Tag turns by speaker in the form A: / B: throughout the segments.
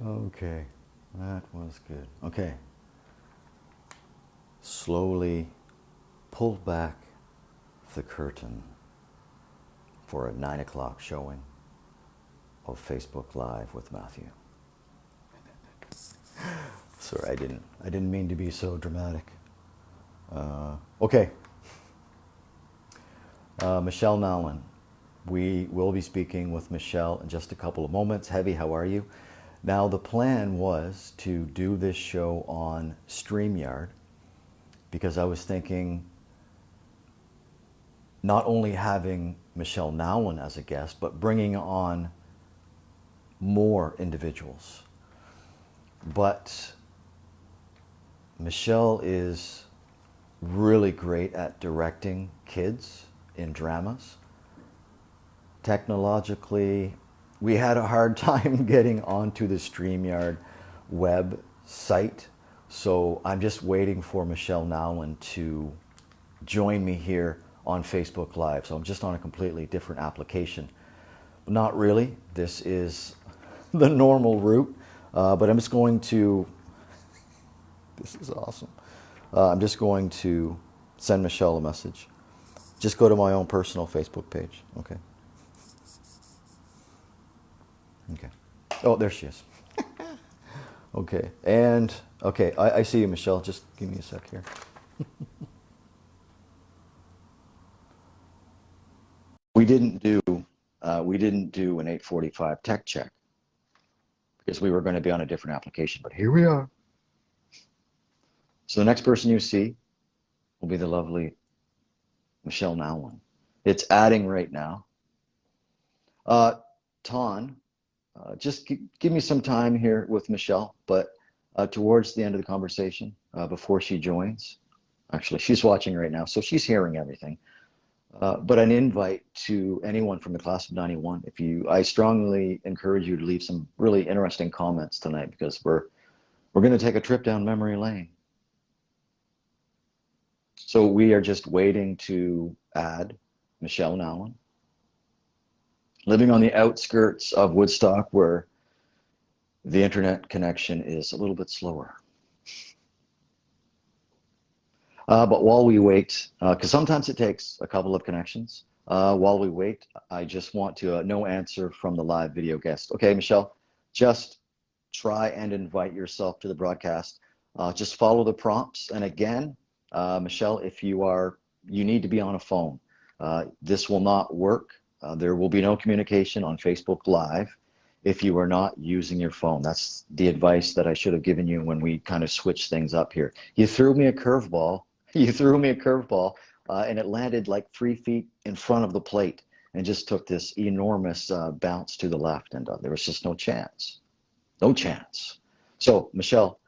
A: Okay, that was good. Okay, slowly pull back the curtain for a 9 o'clock showing of Facebook Live with Matthew. Sorry, I didn't mean to be so dramatic. Okay, Michelle Nowlan. We will be speaking with Michelle in just a couple of moments. Heavy, how are you? Now, the plan was to do this show on StreamYard because I was thinking not only having Michelle Nowlan as a guest, but bringing on more individuals. But Michelle is really great at directing kids in dramas. Technologically, we had a hard time getting onto the StreamYard website, so I'm just waiting for Michelle Nowlan to join me here on Facebook Live. So I'm just on a completely different application. Not really. This is the normal route, but I'm just going to, this is awesome. I'm just going to send Michelle a message. Just go to my own personal Facebook page, okay? Okay. Oh, there she is. Okay, and, okay, I see you, Michelle. Just give me a sec here. We didn't do an 8:45 tech check because we were going to be on a different application, but here we are. So the next person you see will be the lovely Michelle Nowlan. It's adding right now. Ton, just give me some time here with Michelle, but towards the end of the conversation, before she joins, actually she's watching right now, so she's hearing everything. But an invite to anyone from the class of 91. I strongly encourage you to leave some really interesting comments tonight because we're going to take a trip down memory lane. So we are just waiting to add Michelle Nowlan, living on the outskirts of Woodstock where the internet connection is a little bit slower. But while we wait, because sometimes it takes a couple of connections, while we wait, I just want to, no answer from the live video guest. Okay, Michelle, just try and invite yourself to the broadcast. Just follow the prompts. And again, Michelle, if you need to be on a phone. This will not work. There will be no communication on Facebook Live if you are not using your phone. That's the advice that I should have given you when we kind of switched things up here. You threw me a curveball. And it landed like 3 feet in front of the plate and just took this enormous bounce to the left, and there was just no chance. No chance. So, Michelle,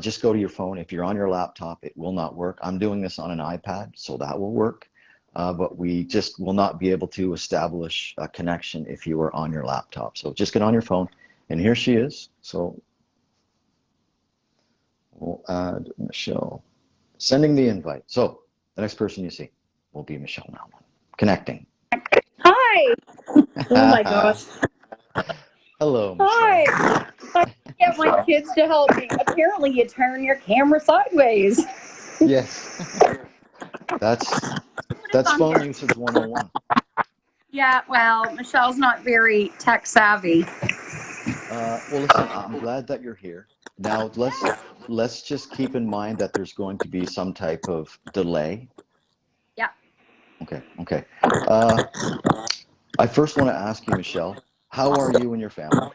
A: just go to your phone. If you're on your laptop, it will not work. I'm doing this on an iPad, so that will work. But we just will not be able to establish a connection if you are on your laptop. So just get on your phone, and here she is. So we'll add Michelle. Sending the invite. So the next person you see will be Michelle Nowlan. Connecting.
B: Hi. Oh my gosh.
A: Hello, Michelle.
B: Hi. I get my kids to help me. Apparently you turn your camera sideways.
A: Yes. That's phone usage 101.
B: Yeah, well, Michelle's not very tech savvy.
A: Well, listen, I'm glad that you're here. Now, let's just keep in mind that there's going to be some type of delay.
B: Yeah.
A: Okay. I first want to ask you, Michelle, how are you and your family?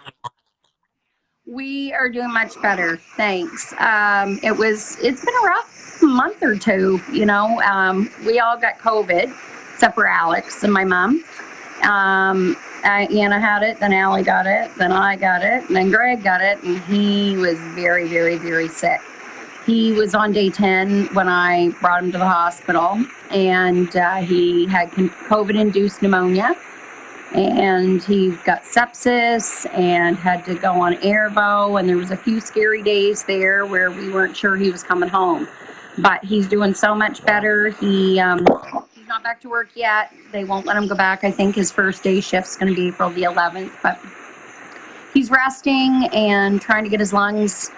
B: We are doing much better, thanks. It's been a rough month or two, you know. We all got COVID, except for Alex and my mom. Anna had it, then Allie got it, then I got it, and then Greg got it, and he was very, very, very sick. He was on day 10 when I brought him to the hospital, and he had COVID-induced pneumonia, and he got sepsis and had to go on airbo, and there was a few scary days there where we weren't sure he was coming home. But he's doing so much better. He's not back to work yet. They won't let him go back. I think his first day shift's going to be April the 11th, but he's resting and trying to get his lungs,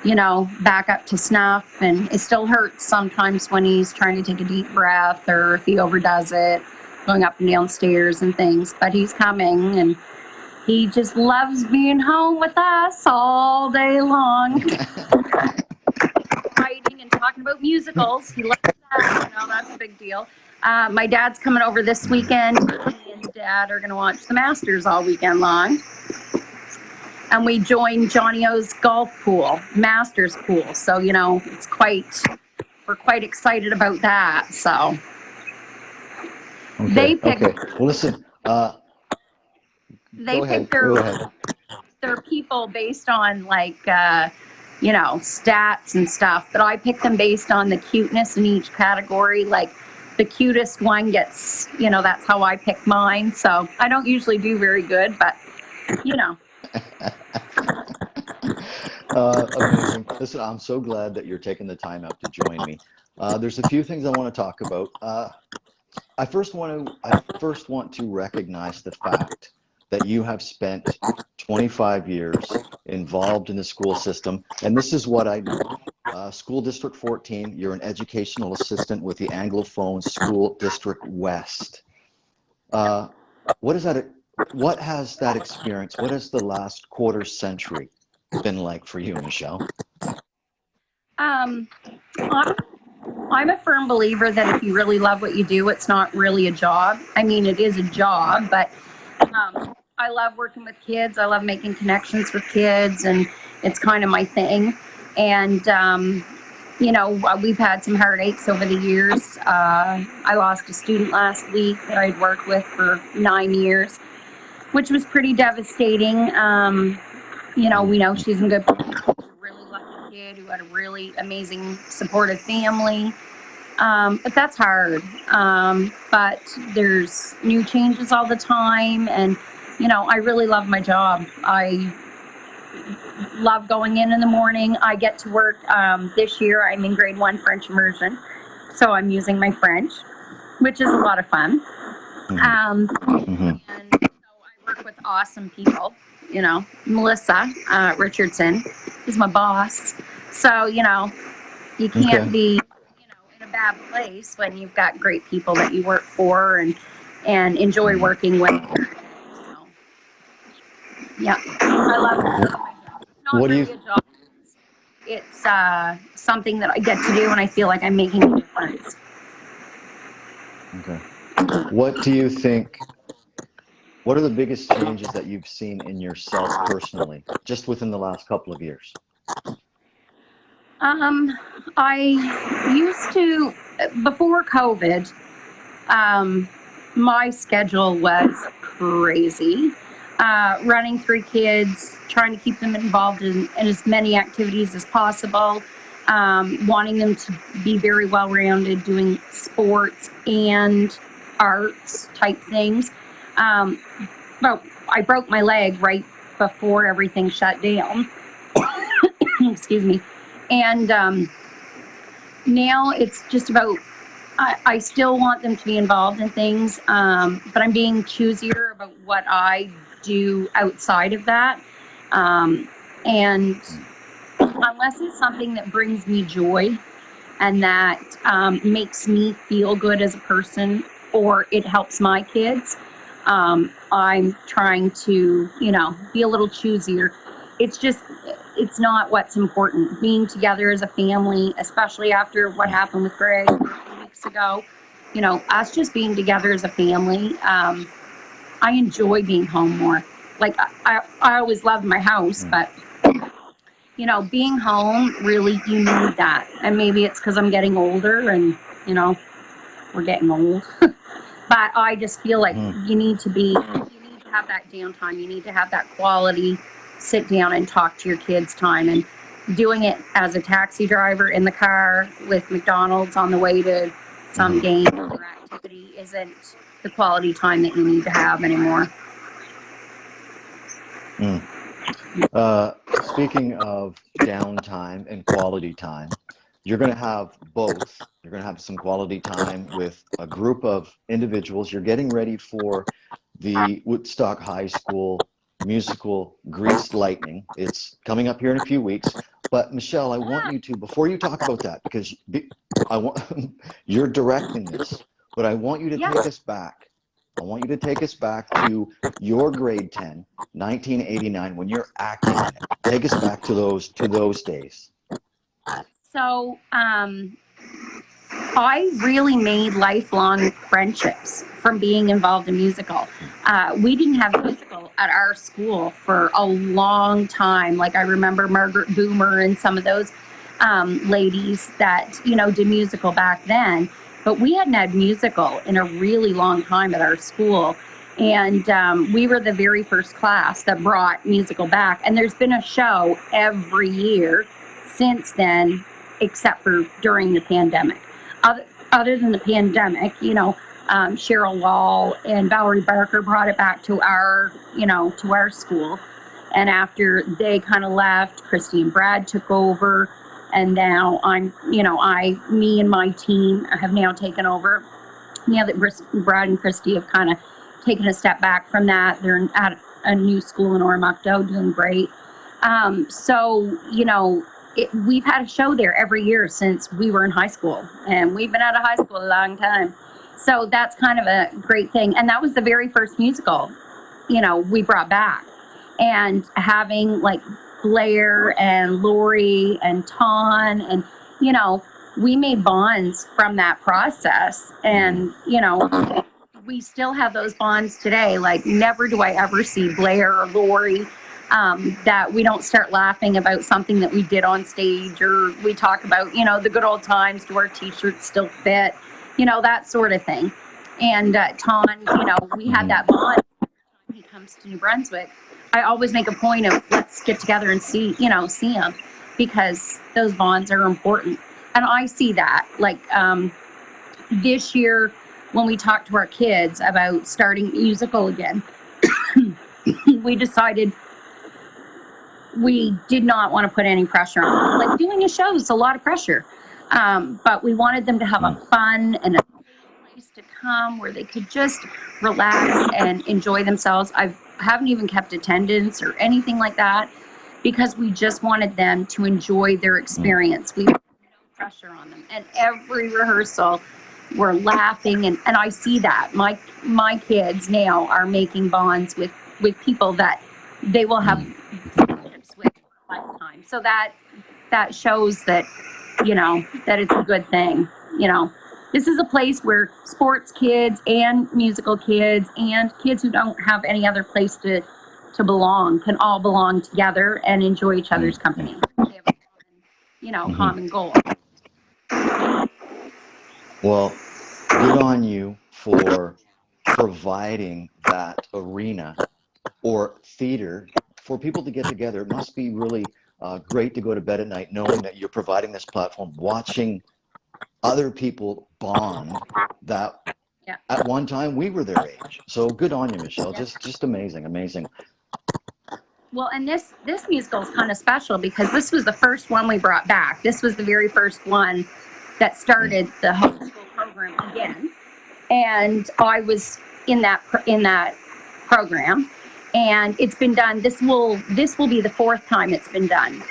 B: you know, back up to snuff. And it still hurts sometimes when he's trying to take a deep breath or if he overdoes it, going up and down stairs and things. But he's coming, and he just loves being home with us all day long. Writing and talking about musicals. He loves that. You know, that's a big deal. My dad's coming over this weekend. Me and Dad are going to watch the Masters all weekend long. And we joined Johnny O's golf pool, Masters pool. So, you know, we're quite excited about that. So
A: Okay.
B: they pick,
A: Okay. Well, listen,
B: they
A: go
B: pick
A: ahead. Go ahead.
B: their people based on like, you know, stats and stuff. But I pick them based on the cuteness in each category. Like the cutest one gets, you know, that's how I pick mine. So I don't usually do very good, but you know.
A: Amazing. Listen, I'm so glad that you're taking the time out to join me. There's a few things I want to talk about. I first want to recognize the fact that you have spent 25 years involved in the school system, and this is what I do. School District 14, you're an educational assistant with the Anglophone School District West. What has that experience, what has the last quarter century been like for you, Michelle?
B: I'm a firm believer that if you really love what you do, it's not really a job. I mean, it is a job, but I love working with kids. I love making connections with kids, and it's kind of my thing. And, you know, we've had some heartaches over the years. I lost a student last week that I'd worked with for 9 years, which was pretty devastating. You know, we know she's in good place. She's a really lucky kid who had a really amazing, supportive family. But that's hard. But there's new changes all the time. And, you know, I really love my job. I love going in the morning. I get to work. This year, I'm in grade 1 French immersion. So I'm using my French, which is a lot of fun. And so I work with awesome people. You know, Melissa Richardson is my boss. So, you know, you can't be, you know, in a bad place when you've got great people that you work for and enjoy working with. So, yeah, I love it. It's not really a job. It's something that I get to do, and I feel like I'm making a difference.
A: Okay. What do you think? What are the biggest changes that you've seen in yourself personally, just within the last couple of years?
B: I used to, before COVID, my schedule was crazy. Running 3 kids, trying to keep them involved in as many activities as possible, wanting them to be very well-rounded, doing sports and arts type things. But I broke my leg right before everything shut down. Excuse me. And now it's just about, I still want them to be involved in things, but I'm being choosier about what I do outside of that. And unless it's something that brings me joy and that makes me feel good as a person, or it helps my kids, I'm trying to, you know, be a little choosier. It's not what's important. Being together as a family, especially after what happened with Greg a few weeks ago, you know, us just being together as a family, I enjoy being home more. Like, I always loved my house, but, you know, being home, really, you need that. And maybe it's because I'm getting older and, you know, we're getting old. But I just feel like you need to have that downtime. You need to have that quality sit down and talk to your kids time. And doing it as a taxi driver in the car with McDonald's on the way to some game or activity isn't the quality time that you need to have anymore.
A: Speaking of downtime and quality time, you're going to have both. You're going to have some quality time with a group of individuals. You're getting ready for the Woodstock High School musical Greased Lightning. It's coming up here in a few weeks. But Michelle, I want you to, before you talk about that, because I want you're directing this, but I want you to take us back. I want you to take us back to your grade 10, 1989, when you're acting in it. Take us back to those days.
B: So, I really made lifelong friendships from being involved in musical. We didn't have musical at our school for a long time. Like I remember Margaret Boomer and some of those ladies that, did musical back then. But we hadn't had musical in a really long time at our school. And we were the very first class that brought musical back. And there's been a show every year since then, except for during the pandemic. Other than the pandemic, Cheryl Wall and Valerie Barker brought it back to our school. And after they kind of left, Christy and Brad took over. And now me and my team have now taken over. Now that Brad and Christy have kind of taken a step back from that, they're at a new school in Oromocto, doing great. We've had a show there every year since we were in high school, and we've been out of high school a long time. So that's kind of a great thing. And that was the very first musical, we brought back. And having like Blair and Lori and Ton, and, we made bonds from that process. And, we still have those bonds today. Like never do I ever see Blair or Lori that we don't start laughing about something that we did on stage, or we talk about, the good old times, do our t-shirts still fit, that sort of thing. And Ton, we had that bond. When he comes to New Brunswick, I always make a point of let's get together and see him, because those bonds are important. And I see that like this year when we talked to our kids about starting musical again, we decided we did not want to put any pressure on them. Like doing a show is a lot of pressure. But we wanted them to have a fun and a place to come where they could just relax and enjoy themselves. I haven't even kept attendance or anything like that, because we just wanted them to enjoy their experience. We had no pressure on them. And every rehearsal, we're laughing. And I see that. My kids now are making bonds with people that they will have friendships with for a lifetime. So that shows that, that it's a good thing. This is a place where sports kids and musical kids and kids who don't have any other place to belong can all belong together and enjoy each other's company. They have a common goal.
A: Well, good on you for providing that arena or theater for people to get together. It must be really great to go to bed at night knowing that you're providing this platform, watching other people bond that at one time we were their age. So good on you, Michelle. Just amazing.
B: Well, and this musical is kind of special because this was the first one we brought back. This was the very first one that started the homeschool program again. And I was in that program. And it's been done. This will be the fourth time it's been done.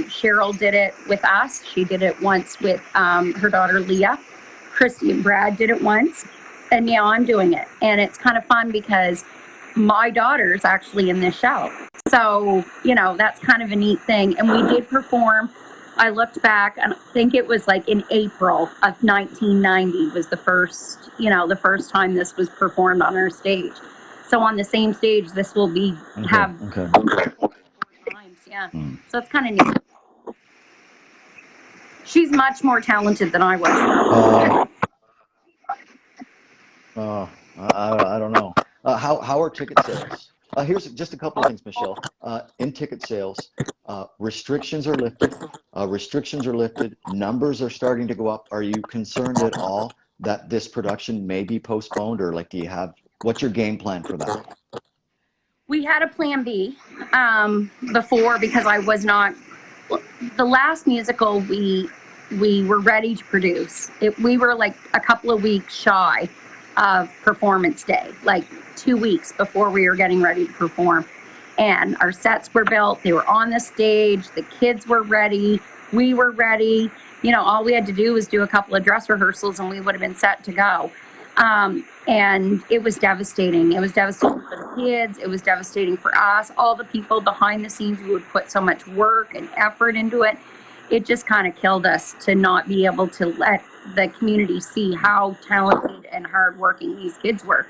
B: Cheryl did it with us. She did it once with her daughter Leah. Christy and Brad did it once, and now I'm doing it. And it's kind of fun because my daughter's actually in this show. So that's kind of a neat thing. And we did perform. I looked back, and I think it was like in April of 1990 was the first time this was performed on our stage. So on the same stage, this will be times, So it's kind of neat. She's much more talented than I was.
A: I don't know. How are ticket sales? Here's just a couple of things, Michelle. In ticket sales, restrictions are lifted. Numbers are starting to go up. Are you concerned at all that this production may be postponed, or like, what's your game plan for that?
B: We had a plan B before, because I was not, the last musical we were ready to produce. We were like a couple of weeks shy of performance day, like 2 weeks before we were getting ready to perform. and our sets were built. They were on the stage. The kids were ready. We were ready. You know, all we had to do was do a couple of dress rehearsals and we would have been set to go. And it was devastating. It was devastating for the kids. It was devastating for us, all the people behind the scenes who would put so much work and effort into it. It just kind of killed us to not be able to let the community see how talented and hardworking these kids were.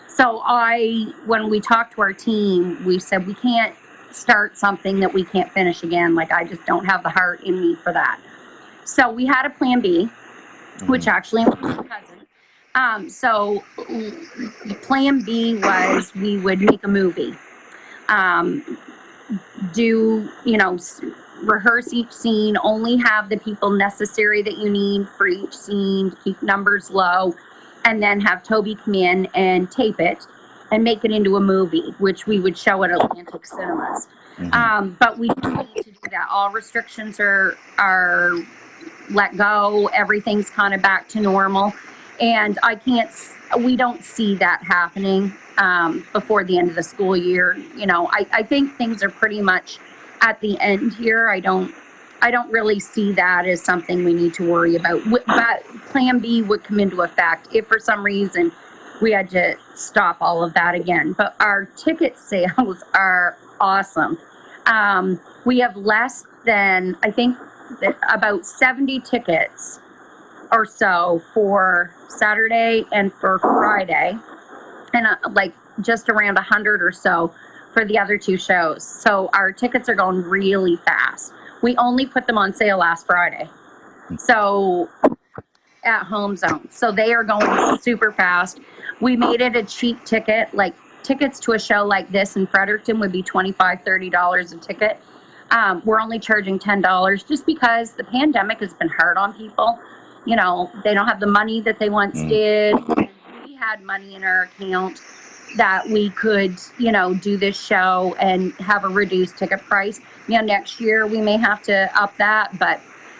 B: So when we talked to our team, we said, we can't start something that we can't finish again. Like, I just don't have the heart in me for that. So we had a plan B, which actually involves my cousin. So the plan B was we would make a movie, rehearse each scene, only have the people necessary that you need for each scene to keep numbers low, and then have Toby come in and tape it and make it into a movie, which we would show at Atlantic Cinemas. But we do need to do that. All restrictions are let go. Everything's kind of back to normal. And we don't see that happening before the end of the school year. You know, I think things are pretty much at the end here. I don't really see that as something we need to worry about. But plan B would come into effect if for some reason we had to stop all of that again. But our ticket sales are awesome. We have less than, I think, about 70 tickets or so for Saturday and for Friday, and like just around 100 or so for the other two shows. So our tickets are going really fast. We only put them on sale last Friday. So at Home Zone. So they are going super fast. We made it a cheap ticket. Like, tickets to a show like this in Fredericton would be $25, $30 a ticket. We're only charging $10 just because the pandemic has been hard on people. You know, they don't have the money that they once did. We had money in our account that we could, do this show and have a reduced ticket price. Next year we may have to up that, but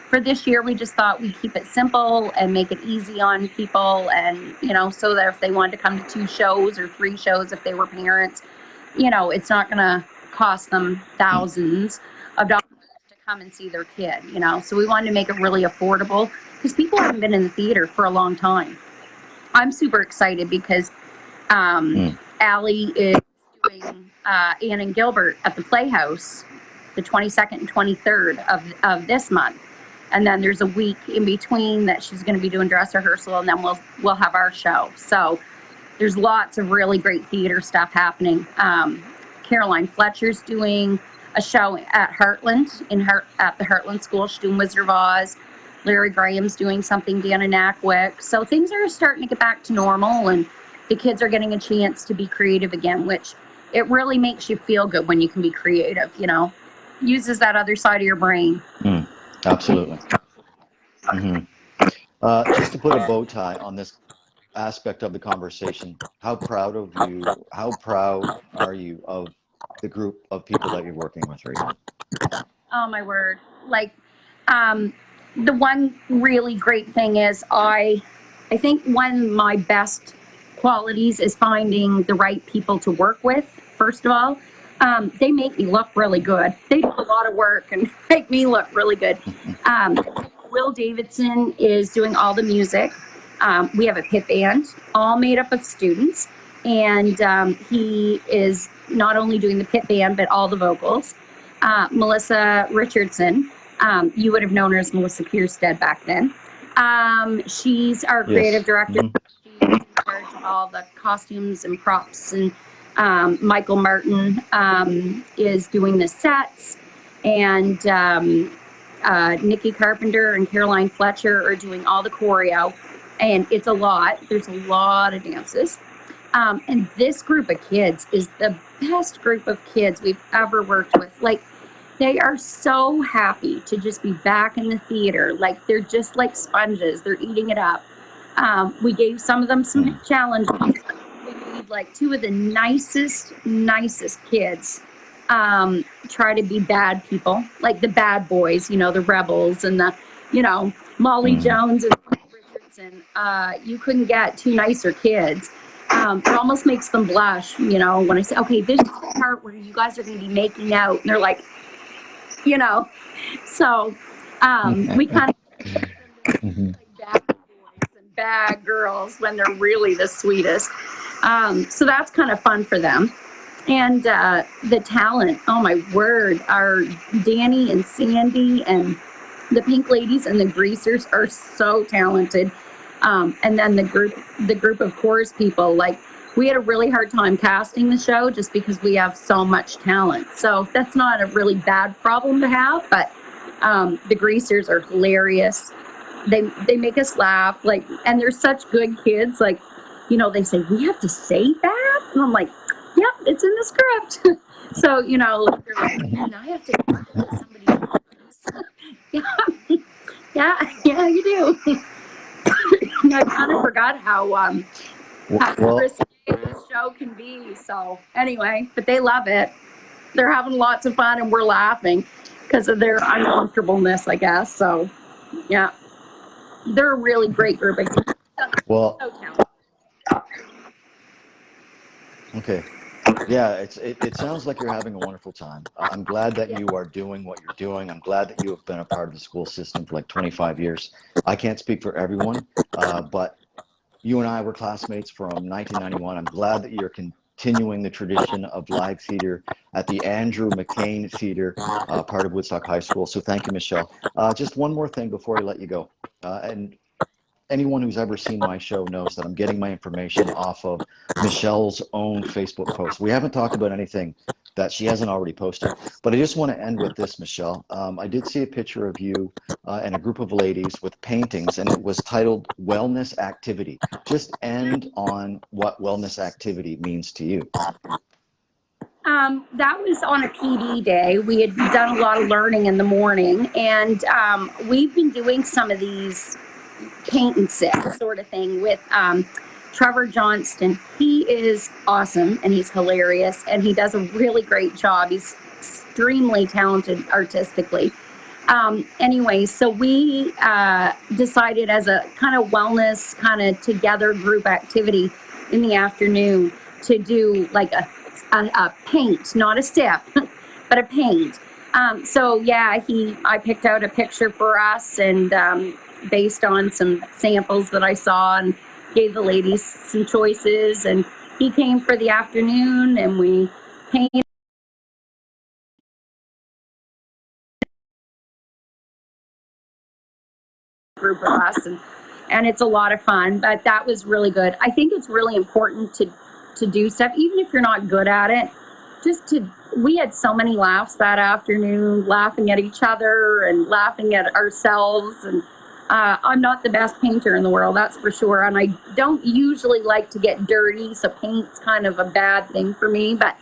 B: for this year we just thought we'd keep it simple and make it easy on people, and so that if they wanted to come to 2 shows or 3 shows, if they were parents, it's not going to cost them thousands of dollars to come and see their kid. So we wanted to make it really affordable because people haven't been in the theater for a long time. I'm super excited because Allie is doing Ann and Gilbert at the Playhouse the 22nd and 23rd of this month. And then there's a week in between that she's going to be doing dress rehearsal, and then we'll have our show. So there's lots of really great theater stuff happening. Caroline Fletcher's doing a show at Heartland, at the Heartland School. She's doing Wizard of Oz. Larry Graham's doing something down in Nackwick. So things are starting to get back to normal, and the kids are getting a chance to be creative again, which it really makes you feel good when you can be creative, uses that other side of your brain.
A: Absolutely. Just to put a bow tie on this aspect of the conversation, how proud are you of the group of people that you're working with right now?
B: Oh my word. Like, the one really great thing is I think one of my best qualities is finding the right people to work with. First of all, they make me look really good. They do a lot of work and make me look really good. Will Davidson is doing all the music. We have a pit band, all made up of students, and he is not only doing the pit band, but all the vocals. Melissa Richardson, you would have known her as Melissa Kierstead back then. She's our creative director. She's in charge of all the costumes and props, and Michael Martin is doing the sets, and Nikki Carpenter and Caroline Fletcher are doing all the choreo, and it's a lot. There's a lot of dances. And this group of kids is the best group of kids we've ever worked with. Like, they are so happy to just be back in the theater. Like, they're just like sponges. They're eating it up. We gave some of them some challenges. We made like 2 of the nicest kids try to be bad people, like the bad boys, the rebels, and the, Molly Jones and Richardson. You couldn't get 2 nicer kids. it almost makes them blush, you know, when I say, okay, this is the part where you guys are going to be making out. And they're like, you know, so we kind of
A: Mhm.
B: like bad boys and bad girls when they're really the sweetest. So that's kind of fun for them. And the talent, oh my word, our Danny and Sandy and the Pink Ladies and the Greasers are so talented. And then the group of chorus people, like we had a really hard time casting the show just because we have so much talent. So that's not a really bad problem to have, but the Greasers are hilarious. They make us laugh, like, and they're such good kids. Like, you know, they say we have to say that, and I'm like, yep, it's in the script. So you know, they're like, and I have to let somebody else. Yeah, yeah, you do. I kind of forgot how
A: Well,
B: risque this show can be. So anyway, but they love it. They're having lots of fun, and we're laughing because of their uncomfortableness, I guess. So yeah, they're a really great group of kids.
A: well,
B: So talented.
A: okay. Yeah, it sounds like you're having a wonderful time. I'm glad that you are doing what you're doing. I'm glad that you have been a part of the school system for like 25 years. I can't speak for everyone, but you and I were classmates from 1991. I'm glad that you're continuing the tradition of live theater at the Andrew McCain Theater, part of Woodstock High School. So thank you, Michelle. Just one more thing before I let you go. And anyone who's ever seen my show knows that I'm getting my information off of Michelle's own Facebook post. We haven't talked about anything that she hasn't already posted, but I just want to end with this, Michelle. I did see a picture of you and a group of ladies with paintings, and it was titled Wellness Activity. Just end on what wellness activity means to you.
B: That was on a PD day. We had done a lot of learning in the morning, and we've been doing some of these paint and sip sort of thing with Trevor Johnston. He is awesome and he's hilarious and he does a really great job. He's extremely talented artistically. Anyway, so we decided as a kind of wellness, kind of together group activity in the afternoon to do like a paint, not a sip, but a paint. So yeah, I picked out a picture for us and based on some samples that I saw and gave the ladies some choices. And he came for the afternoon and we painted a group of us and it's a lot of fun, but that was really good. I think it's really important to do stuff, even if you're not good at it, just to, we had so many laughs that afternoon, laughing at each other and laughing at ourselves. And I'm not the best painter in the world, that's for sure. And I don't usually like to get dirty, so paint's kind of a bad thing for me. But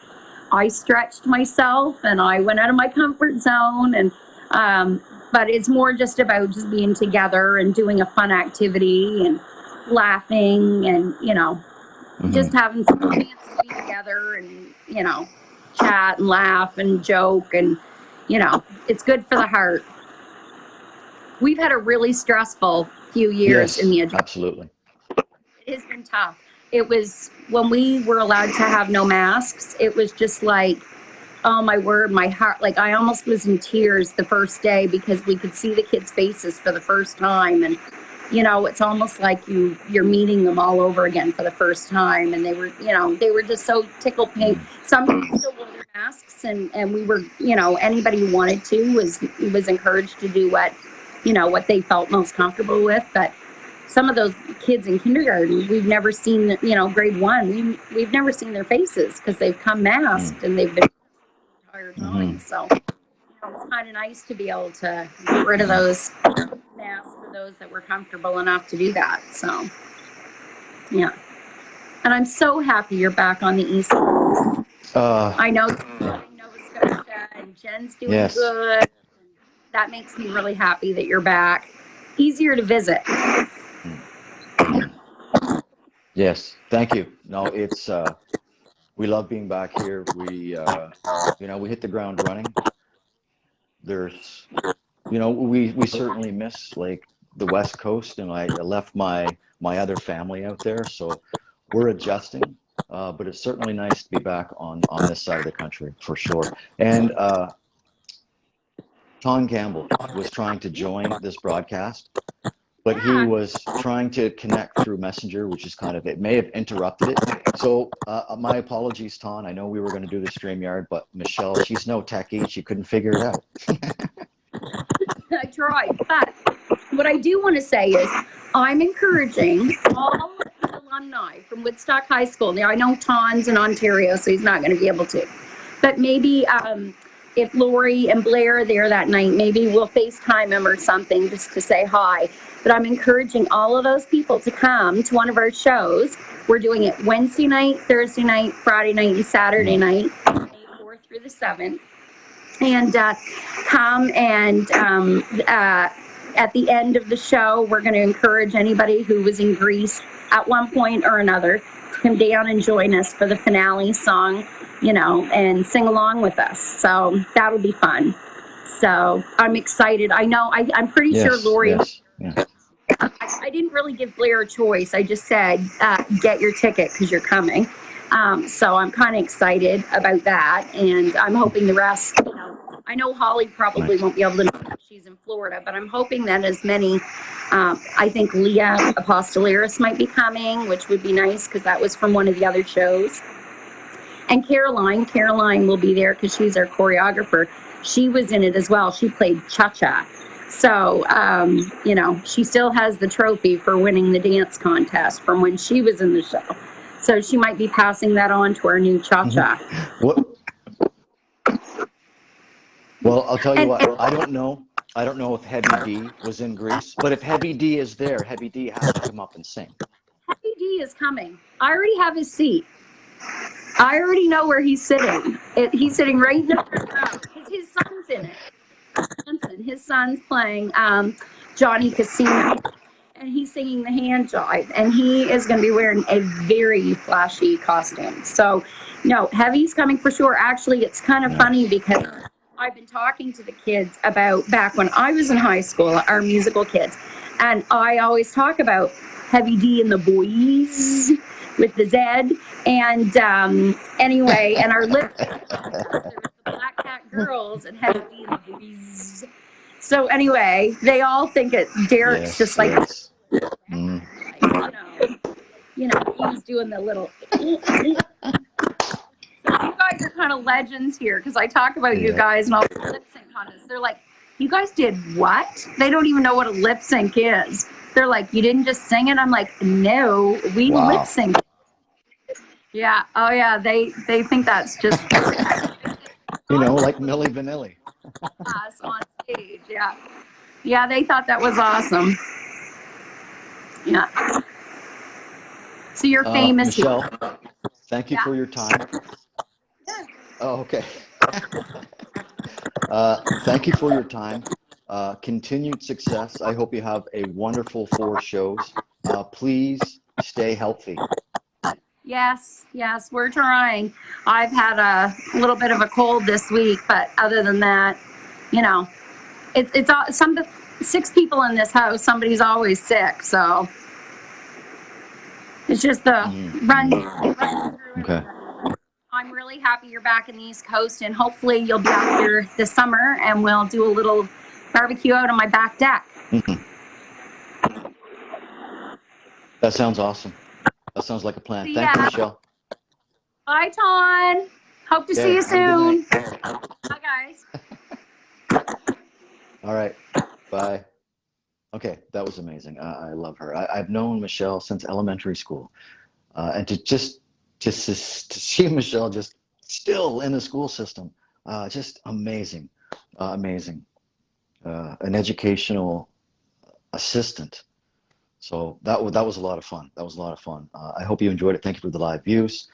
B: I stretched myself and I went out of my comfort zone. And but it's more just about just being together and doing a fun activity and laughing and just having some chance to be together and chat and laugh and joke and it's good for the heart. We've had a really stressful few years in
A: Yes,
B: the education.
A: absolutely.
B: It has been tough. It was when we were allowed to have no masks, it was just like, oh my word, my heart, like I almost was in tears the first day because we could see the kids' faces for the first time. And it's almost like you're meeting them all over again for the first time. And they were just so tickled pink. Some people still wore their masks and we were, anybody who wanted to was encouraged to do what they felt most comfortable with. But some of those kids in kindergarten, we've never seen, grade one, we've never seen their faces because they've come masked and they've been the entire time. So it's kind of nice to be able to get rid of those masks for those that were comfortable enough to do that. So, yeah. And I'm so happy you're back on the East Coast. I know you're in Nova Scotia and Jen's doing
A: Yes.
B: good. That makes me really happy that you're back. Easier to visit.
A: Yes. Thank you. No, it's we love being back here. We hit the ground running. There's, we certainly miss like the West Coast, and I left my other family out there, so we're adjusting, but it's certainly nice to be back on this side of the country for sure. And Tom Campbell was trying to join this broadcast, but he
B: Yeah.
A: was trying to connect through Messenger, which is kind of, it may have interrupted it. So my apologies, Ton. I know we were going to do the StreamYard, but Michelle, she's no techie. She couldn't figure it out.
B: I tried, but what I do want to say is I'm encouraging all the alumni from Woodstock High School. Now, I know Ton's in Ontario, so he's not going to be able to. But maybe if Lori and Blair are there that night, maybe we'll FaceTime him or something just to say hi. But I'm encouraging all of those people to come to one of our shows. We're doing it Wednesday night, Thursday night, Friday night, and Saturday night, May 4th through the 7th. And come and at the end of the show, we're going to encourage anybody who was in Greece at one point or another to come down and join us for the finale song, you know, and sing along with us. So that'll be fun. So I'm excited. I know, I'm pretty sure Lori,
A: Yeah.
B: I didn't really give Blair a choice. I just said, get your ticket because you're coming. So I'm kind of excited about that. And I'm hoping the rest, you know, I know Holly probably won't be able to, she's in Florida, but I'm hoping that as many, I think Leah Apostolaris might be coming, which would be nice because that was from one of the other shows. And Caroline will be there because she's our choreographer. She was in it as well. She played Cha-Cha. So, you know, she still has the trophy for winning the dance contest from when she was in the show. So she might be passing that on to our new Cha-Cha.
A: What? Well, I'll tell you what, I don't know if Heavy D was in Greece, but if Heavy D is there, Heavy D has to come up and sing.
B: Heavy D is coming. I already have his seat. I already know where he's sitting. He's sitting right in the front row because his son's in it. His son's playing Johnny Casino, and he's singing the hand jive, and he is going to be wearing a very flashy costume. So, no, Heavy's coming for sure. Actually, it's kind of funny because I've been talking to the kids about back when I was in high school, our musical kids, and I always talk about Heavy D and the boys with the Z. And anyway, and our lip, there was the Black Cat Girls and Heavy D and the boys. So anyway, they all think it. Derek's just like, you know, he's doing the little. So you guys are kind of legends here because I talk about you guys and all the lip sync contests. They're like, you guys did what? They don't even know what a lip sync is. They're like, you didn't just sing it? I'm like, no, we lip sync. Yeah. Oh yeah. They think that's just
A: you know, like Milli Vanilli.
B: us on stage. Yeah. Yeah. They thought that was awesome. Yeah. So you're famous.
A: Michelle, thank you for your time. Oh, okay. Thank you for your time. Continued success. I hope you have a wonderful 4 shows. Please stay healthy.
B: Yes, we're trying. I've had a little bit of a cold this week, but other than that, you know, it's all, 6 people in this house. Somebody's always sick, so it's just the run through.
A: Okay.
B: I'm really happy you're back in the East Coast, and hopefully you'll be out here this summer, and we'll do a little barbecue out on my back deck.
A: That sounds awesome. That sounds like a plan. Thank you, Michelle.
B: Bye, Ton. Hope to see you soon. Bye, guys.
A: All right. Bye. Okay, that was amazing. I love her. I've known Michelle since elementary school, and to see Michelle just still in the school system, just amazing, amazing. An educational assistant. So that was a lot of fun. That was a lot of fun. I hope you enjoyed it. Thank you for the live views.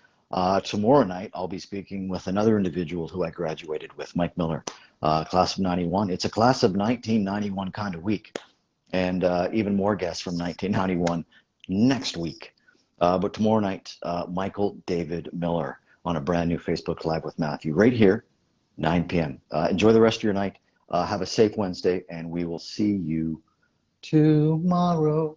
A: Tomorrow night, I'll be speaking with another individual who I graduated with, Mike Miller, class of 91. It's a class of 1991 kind of week, and even more guests from 1991 next week. But tomorrow night, Michael David Miller on a brand new Facebook Live with Matthew right here, 9 p.m. Enjoy the rest of your night. Have a safe Wednesday, and we will see you tomorrow.